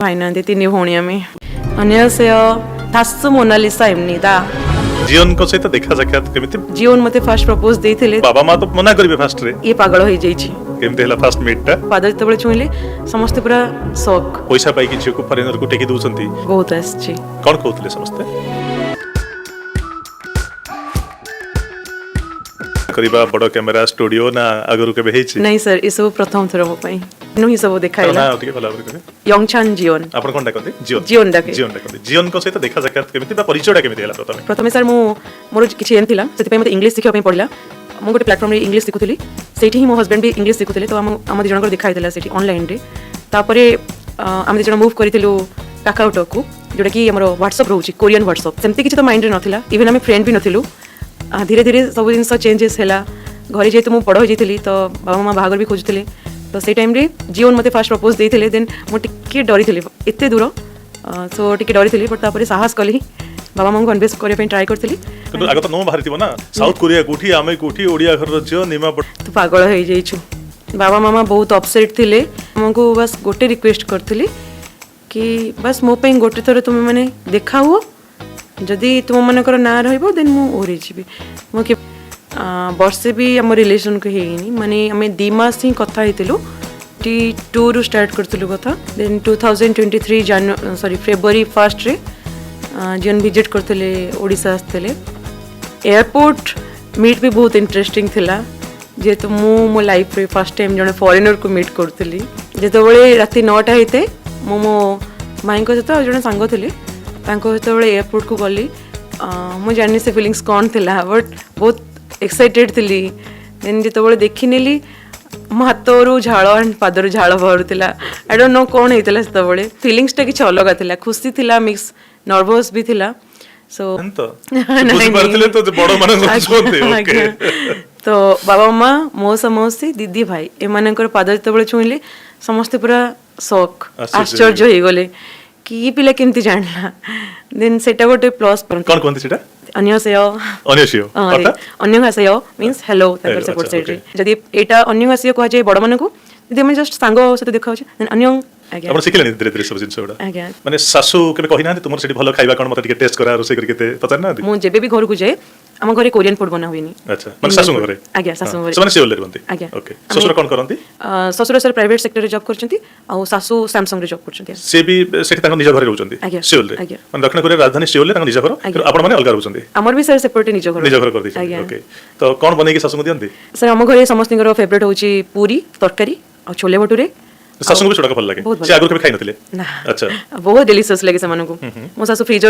भाइनांती तीन भौणी आम अन्य थासु मोनालिसा एमनिदा जीवन को सहित देखा साक्षात केमिति जीवन मते फास्ट प्रपोज देइथिले बाबा माँ तो मना करिवे फास्ट रे ये पागल होई जाइछि केमिति हला फास्ट मीट टा पाद जतबेले छुइले समस्त पूरा शॉक पैसा पाई कि को फरेनर को टेकी दउसंती बहुत आछि कोन कहउतले समस्त करिबा बड़ कैमरा स्टूडियो ना अगरु के बेहिछि नहीं सर ये सब प्रथम थर हो पई नु ही सब देखाइला ना ओके भला करे यंगचान जीवन आपण कोन डाकते जीवन डाके जीवन को सहित देखा साक्षात केमिति बा परिचयटा केमिति हला प्रथमे सर मु मोर किछि एम थिला सेति पई मते इंग्लिश सिखिया पई पड़ला मु गोटे प्लेटफॉर्म रे इंग्लिश सिखुथली सेठी ही मो हस्बैंड भी इंग्लिश सिखुथले तो हम दिजन को देखाइतला सेठी ऑनलाइन रे तापरे हम दिजन मूव करितलु काकाउटो को जोटा कि हमर व्हाट्सएप रहउची कोरियन व्हाट्सएप सेमति किछि तो माइंड रे नथिला इवन हम फ्रेंड भी नथिलु धीरे धीरे सब जिन चेंजेस है घरे जेहेतु मुझे बड़ हो जाती तो बाबा माँ बाहर भी खोजुले तो से टाइम जीवन मते फास्ट प्रपोज देते देन मुझे डरी थी एत दूर सो टी डरी थी बट तापर साहस कली बाबा माँ को कन्वेन्स करने ट्राए करी आगे तो नो बाहरी ना साउथ कोरिया कोठी आमे कोठी ओडिया घर रजियो निमा तो पागल हो जाइछु बाबा मामा बहुत अपसेट थिले हमको बस गोटे रिक्वेस्ट करथिली कि बस मो पे गोटे थर तुम मैंने देखा हुआ जदि तुम मनकर ना रहिबो देन मु ओरे जीबी मो कि वर्षे भी आम रिलेशन को हेनी माने आम 2 मास ही कथा हेतिलु टी 2 रु स्टार्ट करथिलु कथा देन 2023 फेब्रुआरी 1 रे जन विजिट करथिले ओडिसा आस्थले एयरपोर्ट मीट भी बहुत इंटरेस्टिंग थिला जेतु मो लाइफ रे फर्स्ट टाइम जने फॉरेनर को मीट करथिली जेतबेले राति 9टा हेते मो माई को सहित जने सांग थिले तांको जेतबेले एयरपोर्ट को गली मु जानि से फीलिंग्स कौन थिला बट बहुत एक्साइटेड थिली देन जेतबेले देखि नेली मो हाथरू झाड़ एंड पादर झाड़ बाहरुला आई डोंट नो कौन हेतला सेतबेले फीलिंग्स टा किछ अलग थिला खुशी थिला मिक्स नर्वस भी थिला सो तो बड़ माने सोते ओके तो बाबा माँ मौसा मौसी दीदी भाई एमानकर पाद जेतबेले छुइले समस्त पूरा शॉक आश्चर्य हो गले कि ये पिला केमती जानला देन सेटा गोटे प्लस कोन कोनती सेटा अन्यसेय अन्यसेय मीन्स हेलो ताकर सपोर्ट साइड रे जदी एटा अन्यसेय कह जाय बड़ माने को जदी हम जस्ट सांगो सते देखाउ छै देन अन्य आज्ञा आपण सिखले धीरे धीरे सब जिंस होडा आज्ञा माने सासू केबे कहि ना तुमर सेठी भलो खाइबा कोन मते टिके टेस्ट करा रोसे करके ते पता ना मु जेबे भी घर को जाय हम घरे कोरियन फूड बना हुइनी अच्छा माने सासू घरे आज्ञा सासू घरे समान सेवल रहंती आज्ञा ओके ससुर कोन करंती ससुर सर प्राइवेट सेक्टर रे जॉब करचंती आ सासू सैमसंग रे जॉब करचंती से भी सेठी ताको निज घरे रहउचंती सेवल रे माने दक्षिण कोरिया राजधानी सेवल रे ताको निज घर आपण माने अलगा रहउचंती हमर भी सर सेपरेट निज घर कर दी ओके तो कोन बनै के सासू को दियंती सर हम घरे समस्तिंगर फेवरेट होची पूरी तरकारी आ छोले भटूरे सासू को छोड़ा भल लगे से आगु के खाइ नथिले ना अच्छा बहुत डिलीशियस लगे से मानको मो सासू फ्रीजर